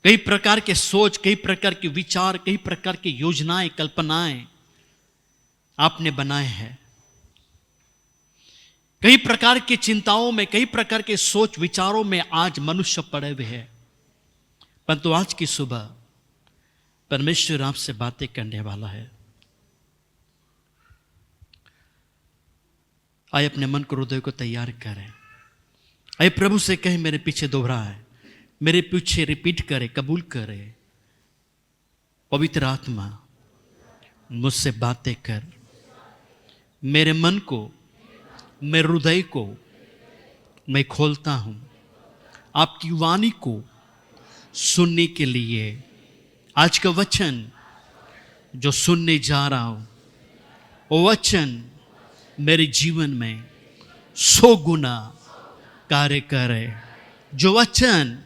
कई प्रकार के सोच, कई प्रकार के विचार, कई प्रकार की योजनाएं, कल्पनाएं आपने बनाए हैं। कई प्रकार की चिंताओं में, कई प्रकार के सोच विचारों में आज मनुष्य पड़े हुए हैं। परंतु आज की सुबह परमेश्वर आपसे बातें करने वाला है। आइए अपने मन को, हृदय को तैयार करें। आइए प्रभु से कहें, मेरे पीछे दोहराए, मेरे पीछे रिपीट करे, कबूल करे। पवित्र आत्मा मुझसे बातें कर, मेरे मन को, मेरे हृदय को मैं खोलता हूं आपकी वाणी को सुनने के लिए। आज का वचन जो सुनने जा रहा हूं, वो वचन मेरे जीवन में 100 गुना कार्य करे। जो वचन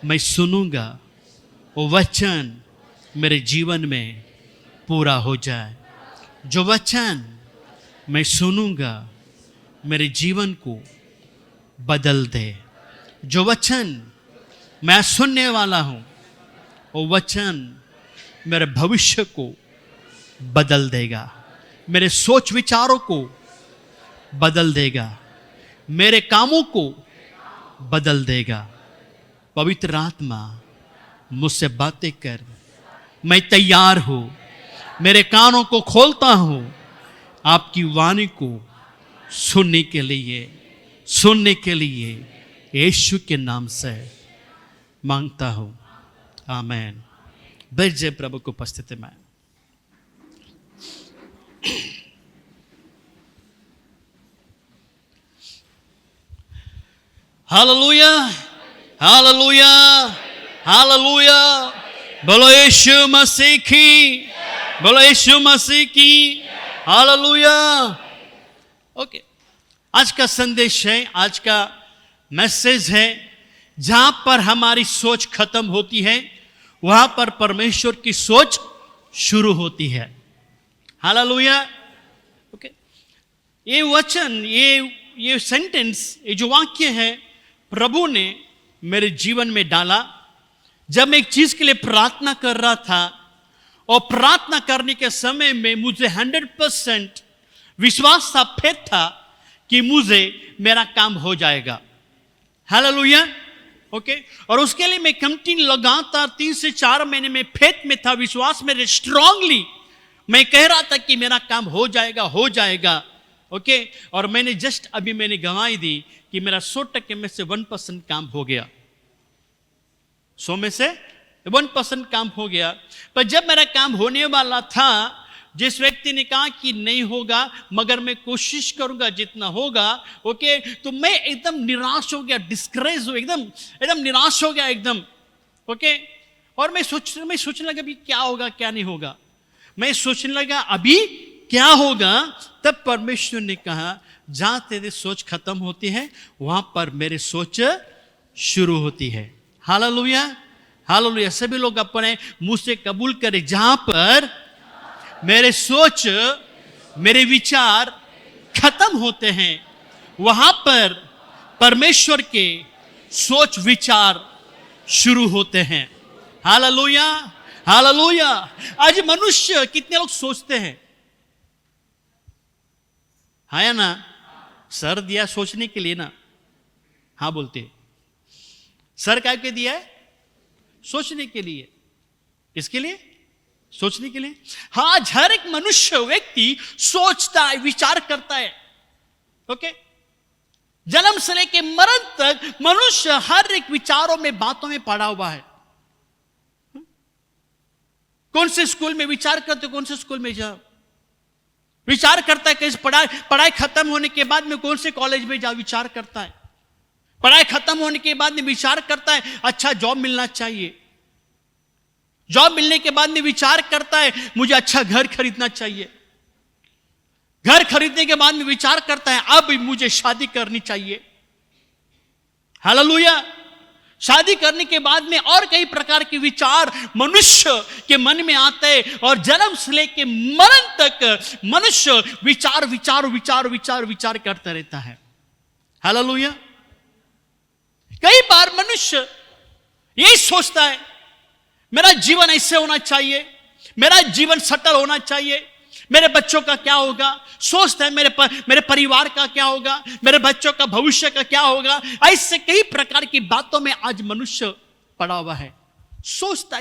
मैं सुनूंगा, वो वचन मेरे जीवन में पूरा हो जाए। जो वचन मैं सुनूंगा मेरे जीवन को बदल दे। जो वचन मैं सुनने वाला हूं, वो वचन मेरे भविष्य को बदल देगा, मेरे सोच विचारों को बदल देगा, मेरे कामों को बदल देगा। पवित्र आत्मा मुझसे बातें कर, मैं तैयार हूं, मेरे कानों को खोलता हूं आपकी वाणी को सुनने के लिए यीशु के नाम से मांगता हूं, आमीन। बैठ जाए प्रभु को उपस्थिति में। Hallelujah, hallelujah, hallelujah. बोलो यीशु मसीह की, बोलो यीशु मसीह की, हालेलुया। ओके, आज का संदेश है, आज का मैसेज है, जहां पर हमारी सोच खत्म होती है, वहां पर परमेश्वर की सोच शुरू होती है। हालेलुया। ओके, ये वचन, ये सेंटेंस, ये जो वाक्य है, प्रभु ने मेरे जीवन में डाला जब मैं एक चीज के लिए प्रार्थना कर रहा था। और प्रार्थना करने के समय में मुझे 100% विश्वास था, फेथ था कि मुझे मेरा काम हो जाएगा। हालेलुया। ओके, और उसके लिए मैं कंटिन्यू लगातार 3 से 4 महीने में फेथ में था, विश्वास में स्ट्रांगली मैं कह रहा था कि मेरा काम हो जाएगा, हो जाएगा। ओके, और मैंने जस्ट अभी मैंने गवाही दी कि मेरा 100% में से 1% काम हो गया। 100 में से 1% काम हो गया। पर जब मेरा काम होने वाला था, जिस व्यक्ति ने कहा कि नहीं होगा मगर मैं कोशिश करूंगा जितना होगा, ओके, तो मैं एकदम निराश हो गया, डिस्करेज हो, एकदम निराश हो गया एकदम। ओके, और मैं सोचने लगा अभी क्या होगा क्या नहीं होगा। मैं सोचने लगा अभी क्या होगा। तब परमेश्वर ने कहा, जहां तेरी सोच खत्म होती है वहां पर मेरी सोच शुरू होती है। Hallelujah, hallelujah. सभी लोग अपने मुंह से कबूल करें, जहां पर मेरे सोच, मेरे विचार खत्म होते हैं, वहां पर परमेश्वर के सोच विचार शुरू होते हैं। Hallelujah, hallelujah. आज मनुष्य, कितने लोग सोचते हैं, है ना, सर दिया सोचने के लिए ना, हाँ बोलते, सर क्या के दिया है? सोचने के लिए। किसके लिए? सोचने के लिए। हाँ, हर एक मनुष्य व्यक्ति सोचता है, विचार करता है। ओके, जन्म से लेके मरण तक मनुष्य हर एक विचारों में, बातों में पड़ा हुआ है। कौन से स्कूल में विचार करते, कौन से स्कूल में जाओ, विचार करता है कैसे पढ़ाई खत्म होने के बाद में कौन से कॉलेज में जाओ, विचार करता है। पढ़ाई खत्म होने के बाद में विचार करता है अच्छा जॉब मिलना चाहिए। जॉब मिलने के बाद में विचार करता है मुझे अच्छा घर खरीदना चाहिए। घर खरीदने के बाद में विचार करता है अब मुझे शादी करनी चाहिए। हालेलुया। शादी करने के बाद में और कई प्रकार के विचार मनुष्य के मन में आते हैं और जन्म से लेकर मरण तक मनुष्य विचार विचार विचार विचार विचार करता रहता है। हालेलुया। कई बार मनुष्य यही सोचता है मेरा जीवन ऐसे होना चाहिए, मेरा जीवन सटल होना चाहिए, मेरे बच्चों का क्या होगा, सोचता है मेरे परिवार का क्या होगा, मेरे बच्चों का भविष्य का क्या होगा। ऐसे कई प्रकार की बातों में आज मनुष्य पड़ा हुआ है। सोचता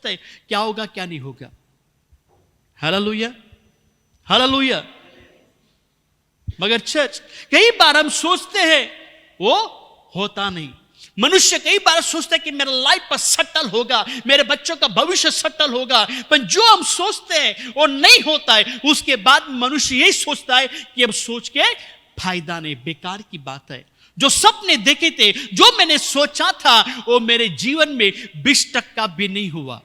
है क्या होगा क्या नहीं होगा। Hallelujah, hallelujah. मगर चर्च, कई बार हम सोचते हैं वो होता नहीं। मनुष्य कई बार सोचता है कि मेरा लाइफ पर सटल होगा, मेरे बच्चों का भविष्य सटल होगा, पर जो हम सोचते हैं वो नहीं होता है। उसके बाद मनुष्य यही सोचता है कि अब सोच के फायदा नहीं, बेकार की बात है। जो सपने देखे थे, जो मैंने सोचा था, वो मेरे जीवन में 20% भी नहीं हुआ।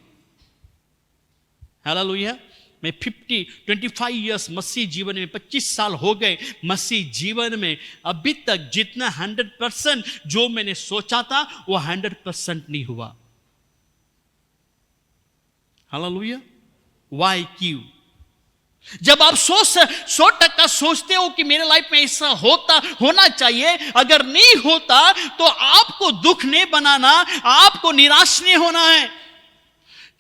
हालेलुया। मैं 25 इयर्स मसीह जीवन में 25 साल हो गए मसीह जीवन में, अभी तक जितना 100% जो मैंने सोचा था वो 100% नहीं हुआ। हालेलुया। वाई क्यों? जब आप 100% सोचते हो कि मेरे लाइफ में ऐसा होना चाहिए, अगर नहीं होता तो आपको दुख नहीं बनाना, आपको निराश नहीं होना है,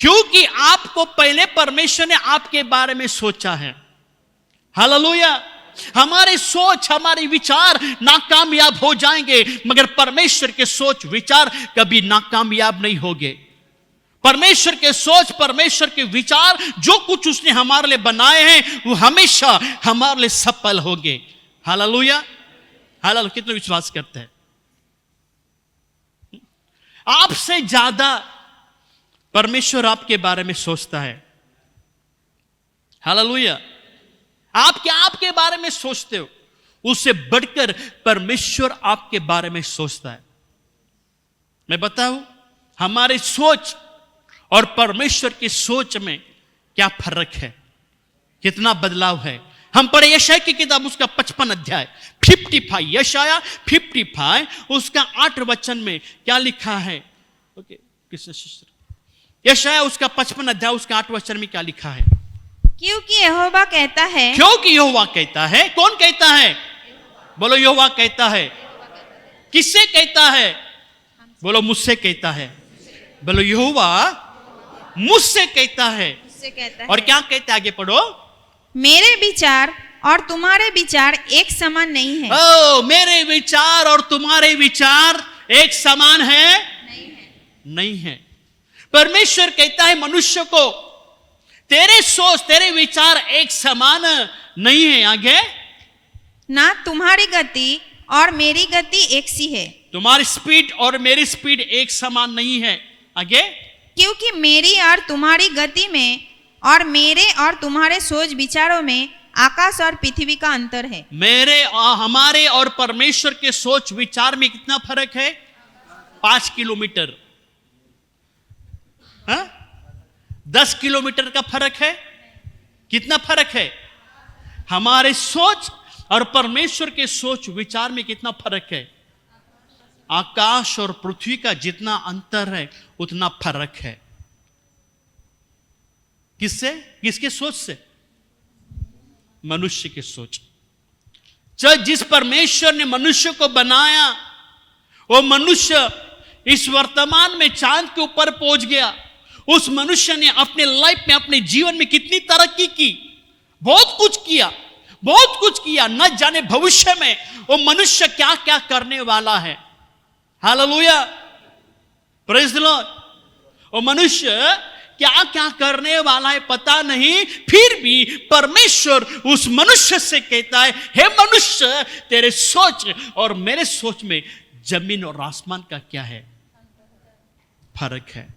क्योंकि आपको पहले परमेश्वर ने आपके बारे में सोचा है। हालेलुया। हमारे सोच, हमारे विचार नाकामयाब हो जाएंगे, मगर परमेश्वर के सोच विचार कभी नाकामयाब नहीं होंगे। परमेश्वर के सोच, परमेश्वर के विचार, जो कुछ उसने हमारे लिए बनाए हैं वो हमेशा हमारे लिए सफल होंगे। Hallelujah, hallelujah. कितने विश्वास करते हैं? आपसे ज्यादा परमेश्वर आपके बारे में सोचता है। हालेलुया। आप क्या आपके बारे में सोचते हो, उससे बढ़कर परमेश्वर आपके बारे में सोचता है। मैं बताऊं, हमारे सोच और परमेश्वर की सोच में क्या फर्क है, कितना बदलाव है। हम पढ़े यशाया की किताब, उसका 55 अध्याय 55, यशाया 55 उसका 8 वचन में क्या लिखा है। ओके, कृष्ण शिष्य, यशाया उसका 55 अध्याय उसका 8 वचन में क्या लिखा है। क्योंकि यहोवा कहता है, क्योंकि यहोवा कहता है। कौन कहता है? बोलो, यहोवा कहता है। किससे कहता है? बोलो, मुझसे कहता है। बोलो, यहोवा मुझसे कहता है। और क्या कहता है? आगे पढ़ो। मेरे विचार और तुम्हारे विचार एक समान नहीं है। ओ, मेरे विचार और तुम्हारे विचार एक समान है? नहीं है। परमेश्वर कहता है मनुष्य को, तेरे सोच, तेरे विचार एक समान नहीं है। आगे, ना तुम्हारी गति और मेरी गति एक सी है। तुम्हारी स्पीड और मेरी स्पीड एक समान नहीं है। आगे, क्योंकि मेरी और तुम्हारी गति में और मेरे और तुम्हारे सोच विचारों में आकाश और पृथ्वी का अंतर है। हमारे और परमेश्वर के सोच विचार में कितना फर्क है? 5 किलोमीटर। 10 किलोमीटर का फर्क है। कितना फर्क है? हमारे सोच और परमेश्वर के सोच विचार में कितना फर्क है? आकाश और पृथ्वी का जितना अंतर है उतना फर्क है। किससे? किसके सोच से? मनुष्य के सोच। जिस परमेश्वर ने मनुष्य को बनाया, वो मनुष्य इस वर्तमान में चांद के ऊपर पहुंच गया। उस मनुष्य ने अपने लाइफ में, अपने जीवन में कितनी तरक्की की, बहुत कुछ किया, बहुत कुछ किया। न जाने भविष्य में वो मनुष्य क्या क्या करने वाला है। Hallelujah, praise the Lord. वो मनुष्य क्या क्या करने वाला है पता नहीं, फिर भी परमेश्वर उस मनुष्य से कहता है, हे मनुष्य, तेरे सोच और मेरे सोच में जमीन और आसमान का क्या है? फर्क है।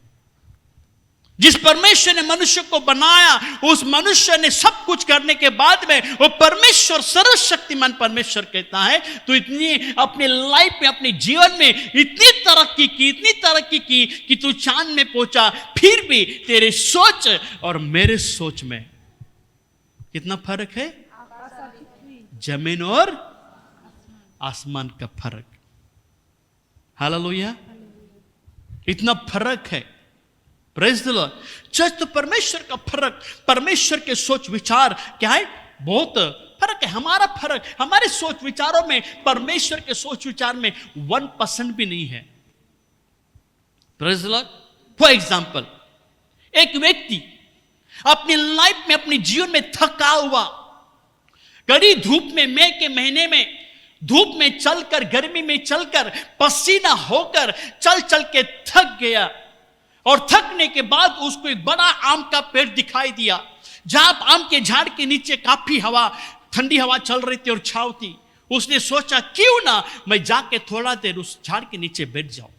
जिस परमेश्वर ने मनुष्य को बनाया, उस मनुष्य ने सब कुछ करने के बाद में वो परमेश्वर, सर्वशक्तिमान परमेश्वर कहता है, तू इतनी अपने लाइफ में, अपने जीवन में इतनी तरक्की की, इतनी तरक्की की कि तू चांद में पहुंचा, फिर भी तेरे सोच और मेरे सोच में कितना फर्क है? जमीन और आसमान का फर्क। हालेलुया, इतना फर्क है। Praise the Lord. चर्च, तो परमेश्वर का फर्क, परमेश्वर के सोच विचार क्या है? बहुत फर्क फर्क है, हमारा फर्क, हमारे सोच विचारों में परमेश्वर के सोच विचार में 1% भी नहीं है। Praise the Lord. For example, एक व्यक्ति अपनी लाइफ में, अपने जीवन में थका हुआ, कड़ी धूप में, मई के महीने में धूप में चलकर, गर्मी में चलकर, पसीना होकर चल चल के थक गया, और थकने के बाद उसको एक बड़ा आम का पेड़ दिखाई दिया, जहां आम के झाड़ के नीचे काफी हवा, ठंडी हवा चल रही थी और छाव थी। उसने सोचा क्यों ना मैं जाके थोड़ा देर उस झाड़ के नीचे बैठ जाऊं,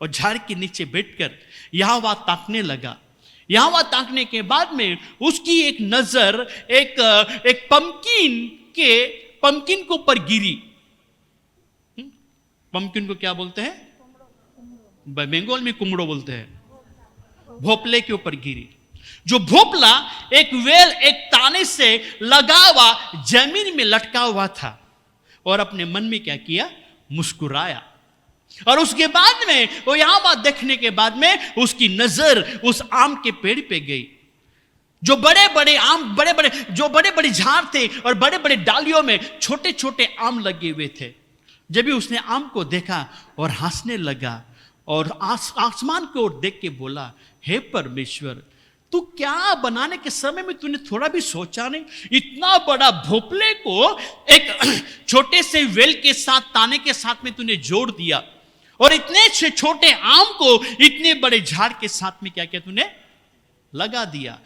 और झाड़ के नीचे बैठकर यहां वहां ताकने लगा। यहां वहां ताकने के बाद में उसकी एक नजर एक पंपकिन के ऊपर गिरी। पंपकिन को क्या बोलते हैं? बंगाल में कुमड़ो बोलते हैं। भोपले के ऊपर गिरी। जो भोपला एक ताने से लगा हुआ जमीन में लटका हुआ था, और अपने मन में क्या किया? मुस्कुराया। और उसके बाद में वो यहां बात देखने के बाद में उसकी नजर उस आम के पेड़ पे गई। जो बड़े बड़े आम, जो बड़े बड़े झाड़ थे और बड़े बड़े डालियों में छोटे छोटे आम लगे हुए थे। जब भी उसने आम को देखा और हंसने लगा, और आसमान की ओर देख के बोला, हे परमेश्वर, तू क्या बनाने के समय में तूने थोड़ा भी सोचा नहीं? इतना बड़ा भोपले को एक छोटे से वेल के साथ, ताने के साथ में तूने जोड़ दिया, और इतने से छोटे आम को इतने बड़े झाड़ के साथ में क्या किया तूने? लगा दिया।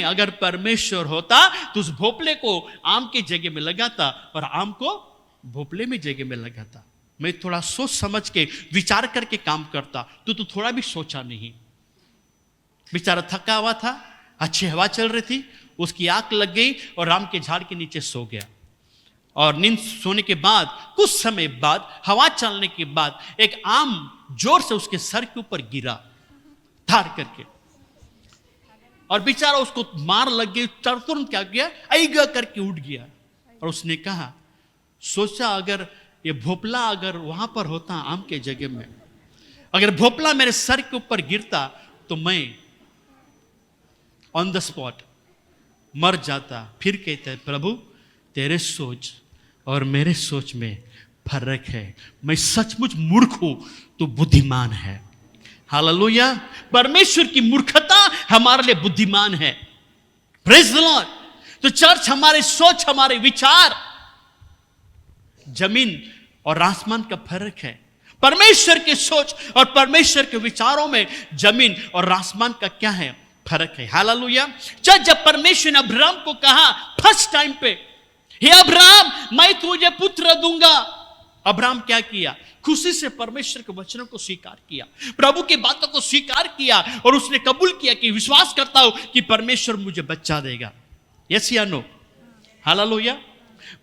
अगर परमेश्वर होता तो उस भोपले को आम की जगह में लगाता और आम को भोपले में जगह में लगाता। मैं थोड़ा सोच समझ के विचार करके काम करता, तो थोड़ा भी सोचा नहीं। बेचारा थका हुआ था, अच्छी हवा चल रही थी, उसकी आंख लग गई और आम के झाड़ के नीचे सो गया। और नींद सोने के बाद कुछ समय बाद, हवा चलने के बाद, एक आम जोर से उसके सर के ऊपर गिरा, धार करके, और बेचारा उसको मार लग गई। तुरंत क्या किया? ऐगा करके उठ गया, और उसने कहा, सोचा अगर ये भोपला अगर वहां पर होता आम के जगह में, अगर भोपला मेरे सर के ऊपर गिरता तो मैं ऑन द स्पॉट मर जाता। फिर कहते हैं, प्रभु तेरे सोच और मेरे सोच में फर्क है, मैं सचमुच मूर्ख हूं, तो बुद्धिमान है। हालेलुया। परमेश्वर की मूर्खता हमारे लिए बुद्धिमान है। Praise the Lord. तो चर्च, हमारे सोच, हमारे विचार, जमीन और आसमान का फर्क है। परमेश्वर की सोच और परमेश्वर के विचारों में जमीन और आसमान का क्या है? फर्क है। हालेलुया। जब परमेश्वर ने अब्राहम को कहा फर्स्ट टाइम पे, हे अब्राहम मैं तुझे पुत्र दूंगा, अब्राहम क्या किया? खुशी से परमेश्वर के वचनों को स्वीकार किया, प्रभु की बातों को स्वीकार किया, और उसने कबूल किया कि विश्वास करता हूं कि परमेश्वर मुझे बच्चा देगा। यस या नो? हालेलुया।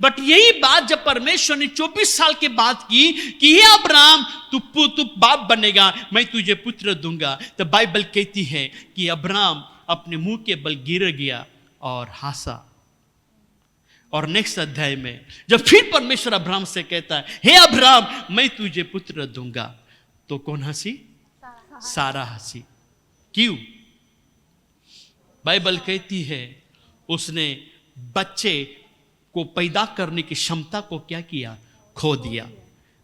बट यही बात जब परमेश्वर ने 24 साल के बाद की कि हे अब्राहम तू बाप बनेगा, मैं तुझे पुत्र दूंगा, तो बाइबल कहती है कि अब्राहम अपने मुंह के बल गिर गया और हंसा। और नेक्स्ट अध्याय में जब फिर परमेश्वर अब्राहम से कहता है, हे अब्राहम मैं तुझे पुत्र दूंगा, तो कौन हंसी? सारा हंसी। क्यों? बाइबल कहती है उसने बच्चे को पैदा करने की क्षमता को क्या किया? खो दिया।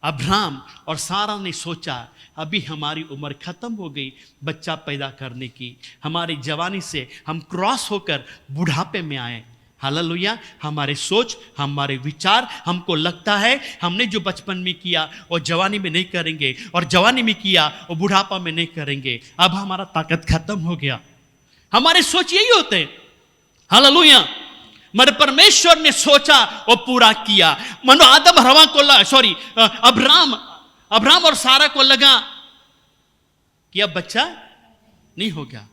अब्राहम और सारा ने सोचा अभी हमारी उम्र खत्म हो गई बच्चा पैदा करने की, हमारी जवानी से हम क्रॉस होकर बुढ़ापे में आए। हालेलुया। हमारे सोच, हमारे विचार, हमको लगता है हमने जो बचपन में किया वो जवानी में नहीं करेंगे, और जवानी में किया वो बुढ़ापा में नहीं करेंगे। अब हमारा ताकत खत्म हो गया। हमारे सोच यही होते हैं। हालेलुया। मगर परमेश्वर ने सोचा वो पूरा किया। मनो आदम हवा को अब्राहम और सारा को लगा कि अब बच्चा नहीं होगा,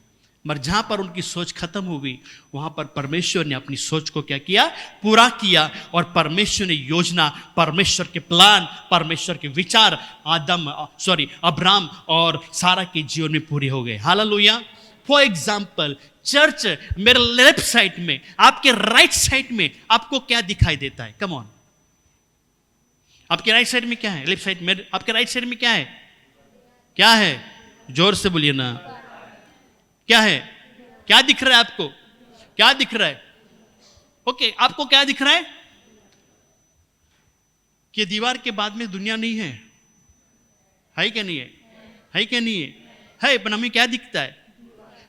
मगर जहां पर उनकी सोच खत्म हो गई वहां पर परमेश्वर ने अपनी सोच को क्या किया? पूरा किया। और परमेश्वर ने योजना, परमेश्वर के प्लान, परमेश्वर के विचार अब्राहम और सारा के जीवन में पूरे हो गए। हालेलुया। फॉर एग्जाम्पल, चर्च, मेरे लेफ्ट साइड में, आपके राइट साइड में आपको क्या दिखाई देता है? कम ऑन, आपके राइट साइड में क्या है? लेफ्ट साइड में, आपके राइट साइड में क्या है? क्या है? जोर से बोलिए ना, क्या है? क्या दिख रहा है आपको? क्या दिख रहा है? ओके, आपको क्या दिख रहा है कि दीवार के बाद में दुनिया नहीं है क्या नहीं है क्या नहीं है पर हमें क्या दिखता है?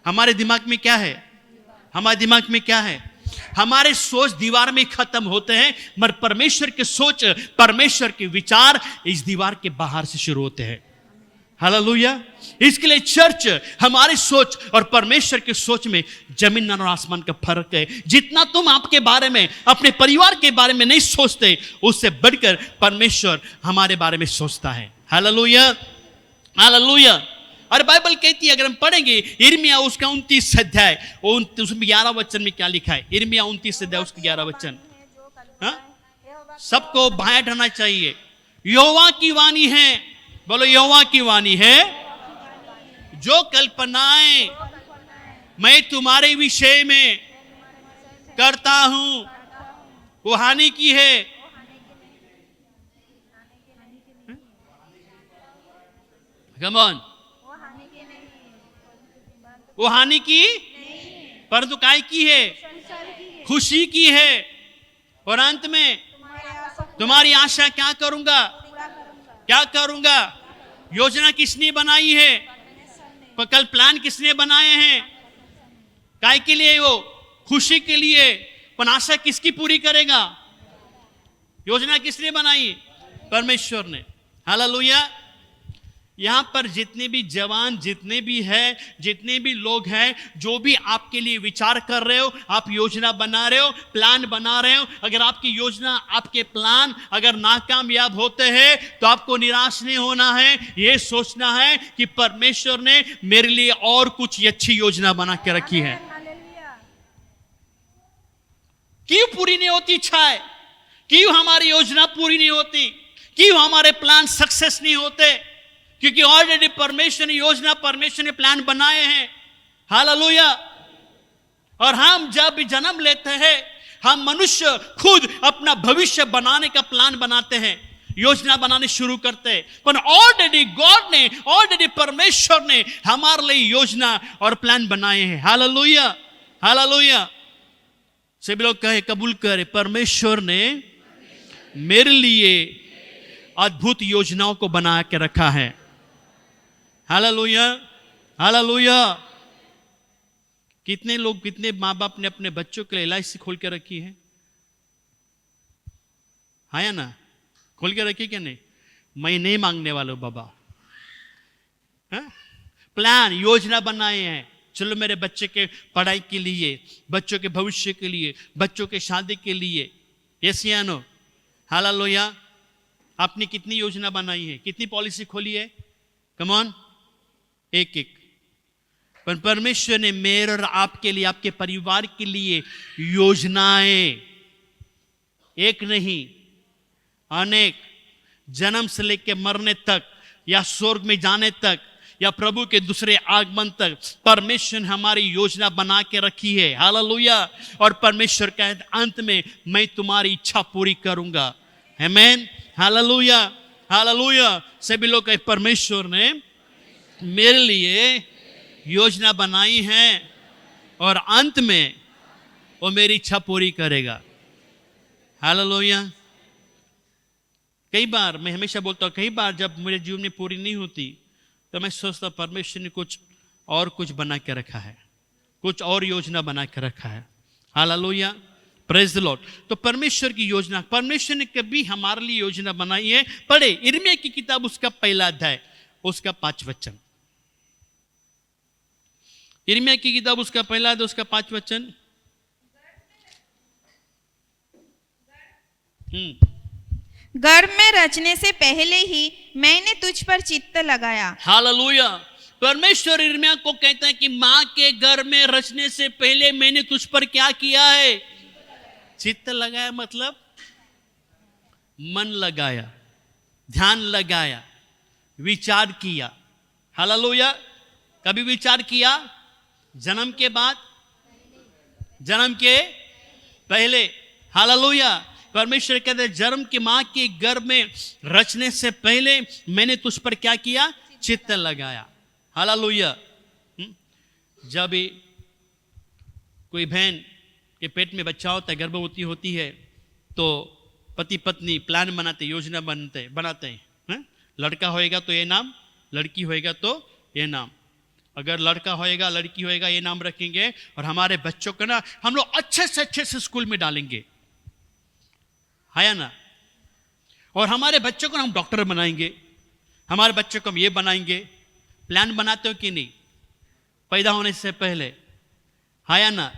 हमारे दिमाग में क्या है? हमारे दिमाग में क्या है? हमारे सोच दीवार में खत्म होते हैं, मगर परमेश्वर के सोच, परमेश्वर के विचार इस दीवार के बाहर से शुरू होते हैं। हालेलुया। इसके लिए चर्च, हमारी सोच और परमेश्वर की सोच में जमीन और आसमान का फर्क है। जितना तुम आपके बारे में, अपने परिवार के बारे में नहीं सोचते, उससे बढ़कर परमेश्वर हमारे बारे में सोचता है। Hallelujah, hallelujah. और बाइबल कहती है, अगर हम पढ़ेंगे यिर्मयाह उसका 29 अध्याय, उसमें 11 वचन में क्या लिखा है? यिर्मयाह 29 अध्याय उसका 11 वचन। सबको बाएं हटना चाहिए। यहोवा की वाणी है, बोलो यहोवा की वाणी है, जो कल्पनाएं मैं तुम्हारे विषय में करता हूं वो हानि की है। कम ऑन, वो हानि की परंतु काय की है? खुशी की है। और अंत में तुम्हारी आशा क्या करूंगा? क्या करूंगा? योजना किसने बनाई है? कल प्लान किसने बनाए हैं? काय के लिए? वो खुशी के लिए। पर आशा किसकी पूरी करेगा? योजना किसने बनाई? परमेश्वर ने। हालेलुया। यहां पर जितने भी जवान, जितने भी हैं, जितने भी लोग हैं, जो भी आपके लिए विचार कर रहे हो, आप योजना बना रहे हो, प्लान बना रहे हो, अगर आपकी योजना, आपके प्लान अगर नाकामयाब होते हैं तो आपको निराश नहीं होना है। यह सोचना है कि परमेश्वर ने मेरे लिए और कुछ अच्छी योजना बना के रखी है। क्यों पूरी नहीं होती इच्छाएं? क्यों हमारी योजना पूरी नहीं होती? क्यों हमारे प्लान सक्सेस नहीं होते? क्योंकि ऑलरेडी परमेश्वर ने योजना, परमेश्वर ने प्लान बनाए हैं। हालेलुया। और हम जब भी जन्म लेते हैं, हम मनुष्य खुद अपना भविष्य बनाने का प्लान बनाते हैं, योजना बनाने शुरू करते हैं। पर ऑलरेडी गॉड ने, ऑलरेडी परमेश्वर ने हमारे लिए योजना और प्लान बनाए हैं। Hallelujah, hallelujah. सभी लोग कहे, कबूल करे, परमेश्वर ने मेरे लिए अद्भुत योजनाओं को बना के रखा है। Hallelujah, hallelujah. कितने लोग, कितने माँ बाप ने अपने बच्चों के लिए LIC खोल के रखी है? हाँ या ना? खोल के रखी क्या नहीं? मैं नहीं मांगने वाला हूं बाबा। प्लान, योजना बनाए हैं, चलो मेरे बच्चे के पढ़ाई के लिए, बच्चों के भविष्य के लिए, बच्चों के शादी के लिए। यस या नो? हालेलुया। आपने कितनी योजना बनाई है? कितनी पॉलिसी खोली है? कम ऑन, एक एक। पर परमेश्वर ने मेरे और आपके लिए, आपके परिवार के लिए योजनाएं एक नहीं अनेक, जन्म से लेकर मरने तक, या स्वर्ग में जाने तक, या प्रभु के दूसरे आगमन तक परमेश्वर ने हमारी योजना बना के रखी है। हालेलुया। और परमेश्वर कहते अंत में मैं तुम्हारी इच्छा पूरी करूंगा। आमीन, हालेलुया, हालेलुया। सभी लोग कहे, परमेश्वर ने मेरे लिए योजना बनाई है और अंत में वो मेरी इच्छा पूरी करेगा। हालेलुया। कई बार मैं हमेशा बोलता हूँ, कई बार जब मेरे जीवन में पूरी नहीं होती तो मैं सोचता हूँ परमेश्वर ने कुछ बना के रखा है, कुछ और योजना बना के रखा है। Hallelujah, praise the Lord. तो परमेश्वर की योजना, परमेश्वर ने कभी हमारे लिए योजना बनाई है। पढ़े यिर्मयाह की किताब, उसका 1 अध्याय, उसका 5 वचन। यिर्मयाह की किताब, उसका 1 अध्याय, उसका 5 वचन। गर्भ में रचने से पहले ही मैंने तुझ पर चित्त लगाया। हालेलुया। परमेश्वर यिर्मयाह को कहता है कि मां के गर्भ में रचने से पहले मैंने तुझ पर क्या किया है? चित्त लगाया। मतलब मन लगाया, ध्यान लगाया, विचार किया। हालेलुया। कभी विचार किया? जन्म के बाद, जन्म के पहले। हालेलुया। परमेश्वर कहते हैं जन्म की मां के गर्भ में रचने से पहले मैंने तुझ पर क्या किया? चित्त लगाया। हालेलुया। जब कोई बहन कि पेट में बच्चा होता है, गर्भवती होती है, तो पति पत्नी प्लान बनाते, योजना बनाते हैं। लड़का होएगा तो ये नाम, लड़की होएगा तो ये नाम, अगर लड़का होएगा लड़की होएगा ये नाम रखेंगे, और हमारे बच्चों को ना हम लोग अच्छे से स्कूल में डालेंगे, है या ना। और हमारे बच्चों को हम डॉक्टर बनाएंगे, हमारे बच्चों को हम ये बनाएंगे। प्लान बनाते हो कि नहीं पैदा होने से पहले, है या ना।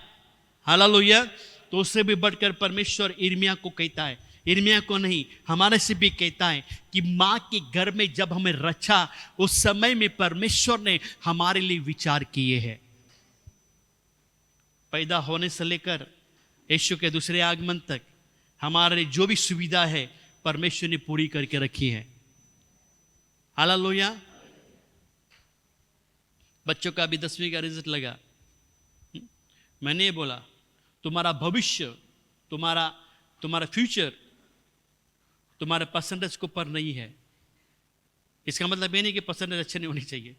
हालेलुया। तो उससे भी बढ़कर परमेश्वर यिर्मयाह को कहता है, यिर्मयाह को नहीं हमारे से भी कहता है कि माँ के घर में जब हमें रचा उस समय में परमेश्वर ने हमारे लिए विचार किए हैं। पैदा होने से लेकर यीशु के दूसरे आगमन तक हमारे जो भी सुविधा है परमेश्वर ने पूरी करके रखी है। हालेलुया। बच्चों का भी 10वीं का रिजल्ट लगा, मैंने ये बोला तुम्हारा भविष्य, तुम्हारा फ्यूचर तुम्हारे परसेंटेज के ऊपर नहीं है। इसका मतलब ये नहीं कि परसेंटेज अच्छे नहीं होनी चाहिए।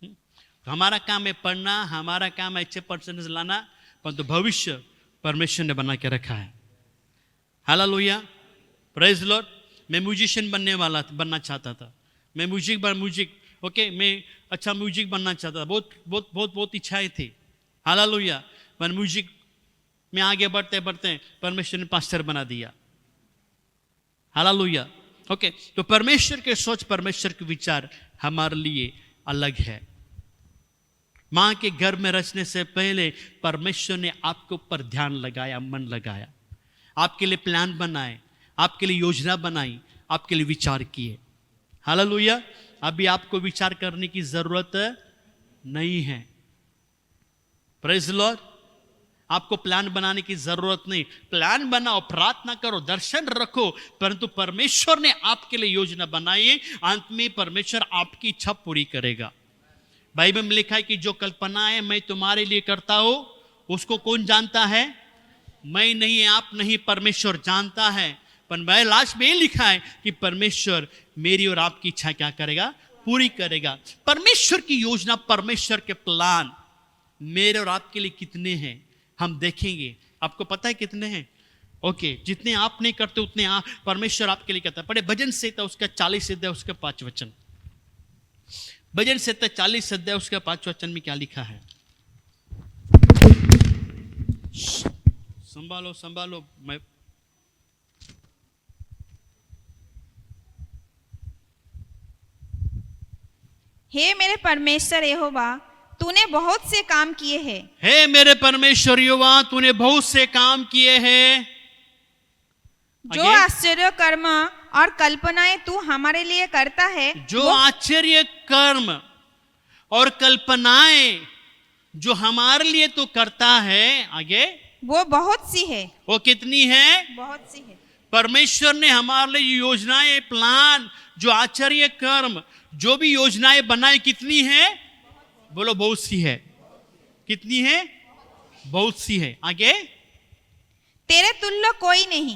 तो हमारा काम है पढ़ना, हमारा काम है अच्छे परसेंटेज लाना, परंतु भविष्य परमेश्वर ने बना के रखा है। Hallelujah, praise Lord. मैं म्यूजिशियन बनना चाहता था, मैं म्यूजिक ओके, मैं अच्छा म्यूजिक बनना चाहता था, बहुत इच्छाएं थी। हालेलुया। पर म्यूजिक में आगे बढ़ते बढ़ते परमेश्वर ने पास्टर बना दिया। हालेलुया। ओके, तो परमेश्वर के सोच, परमेश्वर के विचार हमारे लिए अलग है। मां के घर में रचने से पहले परमेश्वर ने आपके ऊपर ध्यान लगाया, मन लगाया, आपके लिए प्लान बनाए, आपके लिए योजना बनाई, आपके लिए विचार किए। हालेलुया। अभी आपको विचार करने की जरूरत नहीं है। Praise Lord. आपको प्लान बनाने की जरूरत नहीं। प्लान बनाओ, प्रार्थना करो, दर्शन रखो, परंतु परमेश्वर ने आपके लिए योजना बनाई है। अंत में परमेश्वर आपकी इच्छा पूरी करेगा। बाइबल में लिखा है कि जो कल्पनाएं मैं तुम्हारे लिए करता हूं उसको कौन जानता है? मैं नहीं, आप नहीं, परमेश्वर जानता है। पर मैं लास्ट में ये लिखा है कि परमेश्वर मेरी और आपकी इच्छा क्या करेगा? पूरी करेगा। परमेश्वर की योजना, परमेश्वर के प्लान मेरे और आपके लिए कितने हैं हम देखेंगे। आपको पता है कितने हैं? ओके, जितने आप नहीं करते उतने परमेश्वर आपके लिए करता है। पढ़े भजन संहिता उसका 40 अध्याय उसका 5 वचन। भजन संहिता 40 अध्याय उसका 5 वचन में क्या लिखा है? संभालो मैं हे मेरे परमेश्वर यहोवा, तूने बहुत से काम किए हैं। हे मेरे परमेश्वर यहोवा, तूने बहुत से काम किए हैं। जो आश्चर्य कर्म और कल्पनाएं तू हमारे लिए करता है, जो आश्चर्य कर्म और कल्पनाएं जो हमारे लिए तू करता है, आगे वो बहुत सी है। वो कितनी है? बहुत सी है। परमेश्वर ने हमारे लिए योजनाएं, प्लान, जो आश्चर्य कर्म, जो भी योजनाएं बनाई, कितनी है? बोलो बहुत सी है। कितनी है? बहुत सी है। आगे तेरे तुल्य कोई नहीं।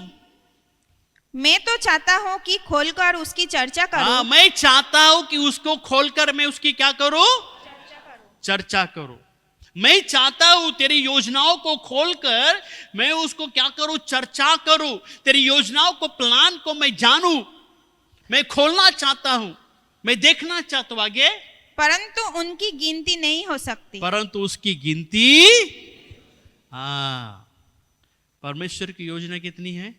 मैं तो चाहता हूं कि खोलकर उसकी चर्चा करूं। मैं चाहता हूं कि उसको खोलकर मैं उसकी क्या करूं? चर्चा करूं। मैं चाहता हूं तेरी योजनाओं को खोलकर मैं उसको क्या करूं? चर्चा करूं। तेरी योजनाओं को, प्लान को मैं जानूं, मैं खोलना चाहता हूं, मैं देखना चाहता हूं। आगे परंतु उनकी गिनती नहीं हो सकती। परंतु उसकी गिनती, परमेश्वर की योजना कितनी है?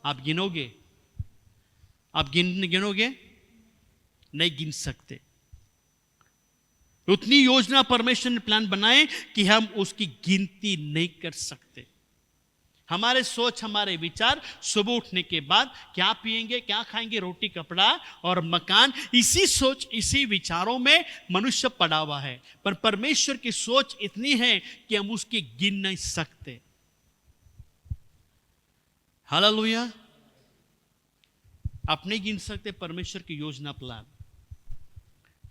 आप गिनोगे? आप गिनोगे? नहीं गिन सकते। उतनी योजना परमेश्वर ने प्लान बनाए कि हम उसकी गिनती नहीं कर सकते। हमारे सोच, हमारे विचार, सुबह उठने के बाद क्या पिएंगे, क्या खाएंगे, रोटी, कपड़ा और मकान, इसी सोच, इसी विचारों में मनुष्य पड़ा हुआ है। पर परमेश्वर की सोच इतनी है कि हम उसकी गिन नहीं सकते। हालेलुया। आप नहीं गिन सकते परमेश्वर की योजना, प्लान।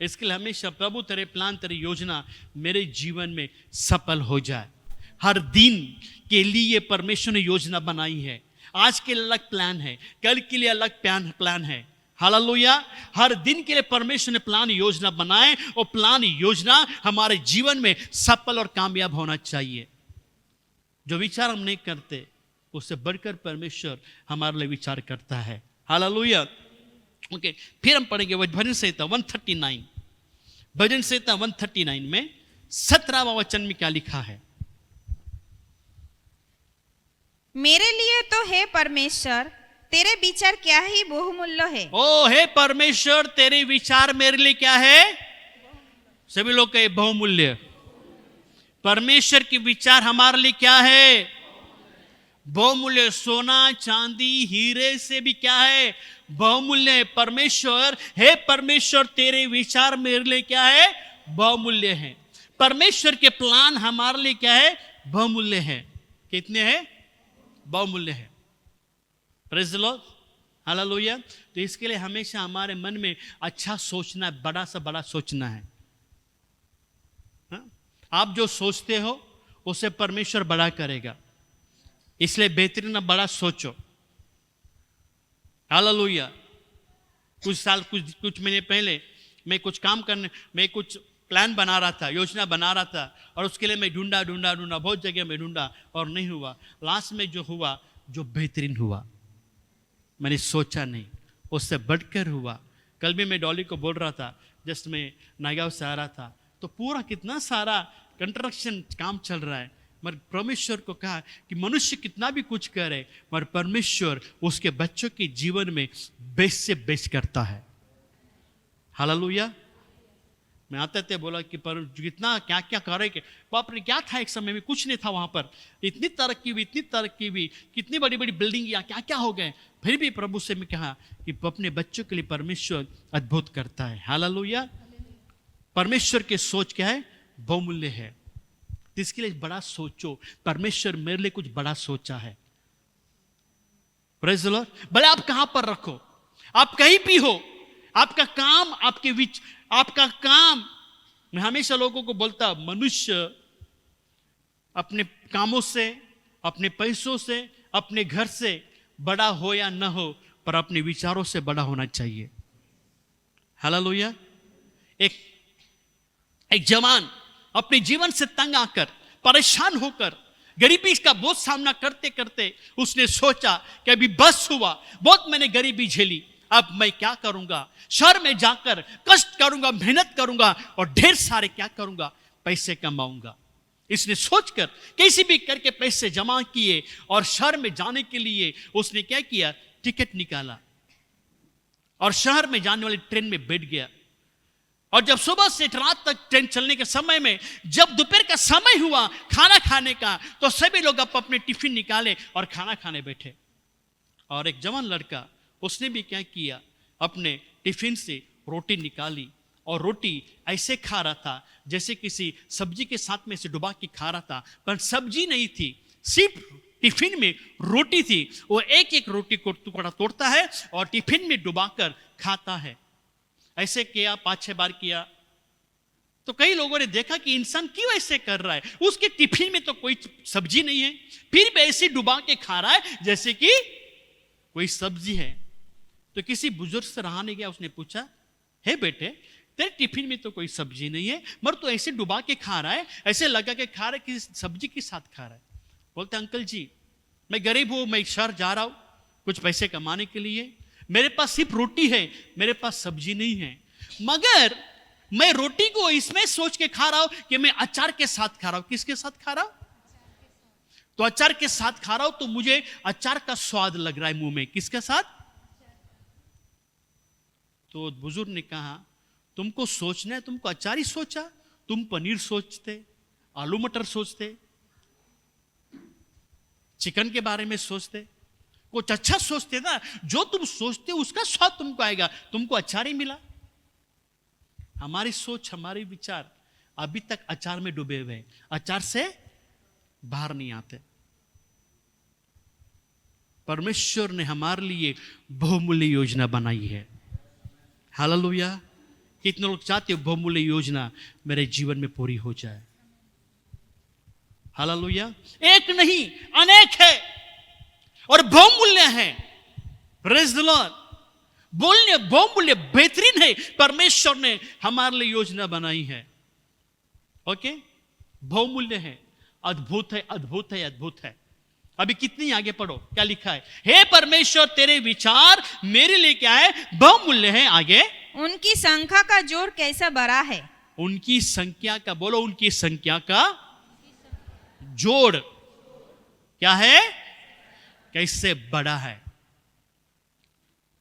इसके लिए हमेशा प्रभु तेरे प्लान, तेरी योजना मेरे जीवन में सफल हो जाए। हर दिन के लिए परमेश्वर ने योजना बनाई है। आज के लिए अलग प्लान है, कल के लिए अलग प्लान है। हालेलुया। हर दिन के लिए परमेश्वर ने प्लान, योजना बनाए, और प्लान, योजना हमारे जीवन में सफल और कामयाब होना चाहिए। जो विचार हम नहीं करते उससे बढ़कर परमेश्वर हमारे लिए विचार करता है। हालेलुया। ओके, फिर हम पढ़ेंगे भजन संहिता 139, भजन संहिता 139 में 17वां वचन में क्या लिखा है? मेरे लिए तो हे परमेश्वर तेरे विचार क्या ही बहुमूल्य है। ओ हे परमेश्वर, तेरे विचार मेरे लिए क्या है? सभी लोग कहे बहुमूल्य। परमेश्वर के विचार हमारे लिए क्या है? बहुमूल्य। सोना चांदी हीरे से भी क्या है? बहुमूल्य है। परमेश्वर, हे परमेश्वर तेरे विचार मेरे लिए क्या है? बहुमूल्य है। परमेश्वर के प्लान हमारे लिए क्या है? बहुमूल्य है। कितने हैं? बहुमूल्य है। Praise the Lord, hallelujah. तो इसके लिए हमेशा हमारे मन में अच्छा सोचना, बड़ा से बड़ा सोचना है। आप जो सोचते हो उसे परमेश्वर बड़ा करेगा, इसलिए बेहतरीन बड़ा सोचो। हालेलुया। कुछ महीने पहले मैं कुछ काम करने, मैं कुछ प्लान बना रहा था, योजना बना रहा था, और उसके लिए मैं ढूंढा बहुत जगह में ढूंढा और नहीं हुआ। लास्ट में जो हुआ, जो बेहतरीन हुआ, मैंने सोचा नहीं, उससे बढ़कर हुआ। कल भी मैं डॉली को बोल रहा था, जस्ट मैं नागांव से आ रहा था, तो पूरा कितना सारा कंस्ट्रक्शन काम चल रहा है, मगर परमेश्वर को कहा कि मनुष्य कितना भी कुछ करे, मगर परमेश्वर उसके बच्चों के जीवन में बेस्ट से बेस्ट करता है। हालेलुया। मैं आते थे बोला कि पर कितना क्या क्या करे के बाप रे, क्या था एक समय में, कुछ नहीं था वहां पर, इतनी तरक्की हुई, कितनी बड़ी बड़ी बिल्डिंग या क्या क्या हो गए। फिर भी प्रभु से मैं कहा कि अपने बच्चों के लिए परमेश्वर अद्भुत करता है। हालेलुया। परमेश्वर की सोच क्या है? बहुमूल्य है। इसके लिए बड़ा सोचो। परमेश्वर मेरे लिए कुछ बड़ा सोचा है। Praise the Lord. भले आप कहां पर रखो, आप कहीं भी हो, आपका काम, आपका काम, मैं हमेशा लोगों को बोलता, मनुष्य अपने कामों से, अपने पैसों से, अपने घर से बड़ा हो या न हो, पर अपने विचारों से बड़ा होना चाहिए। हालेलुया। एक जवान अपने जीवन से तंग आकर, परेशान होकर, गरीबी का बहुत सामना करते करते उसने सोचा कि अभी बस हुआ, बहुत मैंने गरीबी झेली, अब मैं क्या करूंगा? शहर में जाकर कष्ट करूंगा, मेहनत करूंगा और ढेर सारे क्या करूंगा? पैसे कमाऊंगा। इसने सोचकर कैसे भी करके पैसे जमा किए और शहर में जाने के लिए उसने क्या किया? टिकट निकाला और शहर में जाने वाली ट्रेन में बैठ गया। और जब सुबह से रात तक ट्रेन चलने के समय में, जब दोपहर का समय हुआ खाना खाने का, तो सभी लोग अपने टिफिन निकाले और खाना खाने बैठे। और एक जवान लड़का, उसने भी क्या किया? अपने टिफिन से रोटी निकाली और रोटी ऐसे खा रहा था जैसे किसी सब्जी के साथ में से डुबा के खा रहा था, पर सब्जी नहीं थी, सिर्फ टिफिन में रोटी थी। वो एक एक रोटी को टुकड़ा तोड़ता है और टिफिन में डुबाकर खाता है। ऐसे किया, 5-6 बार किया, तो कई लोगों ने देखा कि इंसान क्यों ऐसे कर रहा है, उसके टिफिन में तो कोई सब्जी नहीं है, फिर भी ऐसे डुबा के खा रहा है जैसे कि कोई सब्जी है। तो किसी बुजुर्ग से रहा नहीं गया, उसने पूछा, हे बेटे, तेरे टिफिन में तो कोई सब्जी नहीं है, मगर तो ऐसे डुबा के खा रहा है, ऐसे लगा के खा रहा है कि सब्जी के साथ खा रहा है। बोलते, अंकल जी, मैं गरीब हूं, मैं शहर जा रहा हूं कुछ पैसे कमाने के लिए, मेरे पास सिर्फ रोटी है, मेरे पास सब्जी नहीं है, मगर मैं रोटी को इसमें सोच के खा रहा हूं कि मैं अचार के साथ खा रहा हूं। किसके साथ खा रहा हूं? तो अचार के साथ खा रहा हूं, तो मुझे अचार का स्वाद लग रहा है मुंह में। किसके साथ? तो बुजुर्ग ने कहा, तुमको सोचना है, तुमको अचार ही सोचा, तुम पनीर सोचते, आलू मटर सोचते, चिकन के बारे में सोचते, कुछ अच्छा सोचते ना, जो तुम सोचते उसका स्वाद तुमको आएगा, तुमको अचार ही मिला। हमारी सोच, हमारे विचार अभी तक अचार में डूबे हुए हैं, अचार से बाहर नहीं आते। परमेश्वर ने हमारे लिए बहुमूल्य योजना बनाई है। हालेलुया। कितने लोग चाहते हो बहुमूल्य योजना मेरे जीवन में पूरी हो जाए? हालेलुया। एक नहीं, अनेक है और बहुमूल्य है। Praise the Lord. बहुमूल्य बेहतरीन है, परमेश्वर ने हमारे लिए योजना बनाई है। ओके, बहुमूल्य है, अद्भुत है, अद्भुत है, अद्भुत है। अभी कितनी आगे पढ़ो, क्या लिखा है? हे परमेश्वर, तेरे विचार मेरे लिए क्या है? बहुमूल्य है। आगे, उनकी संख्या का जोड़ कैसा बड़ा है। उनकी संख्या का, बोलो, उनकी संख्या का जोड़ क्या है? कैसे बड़ा है।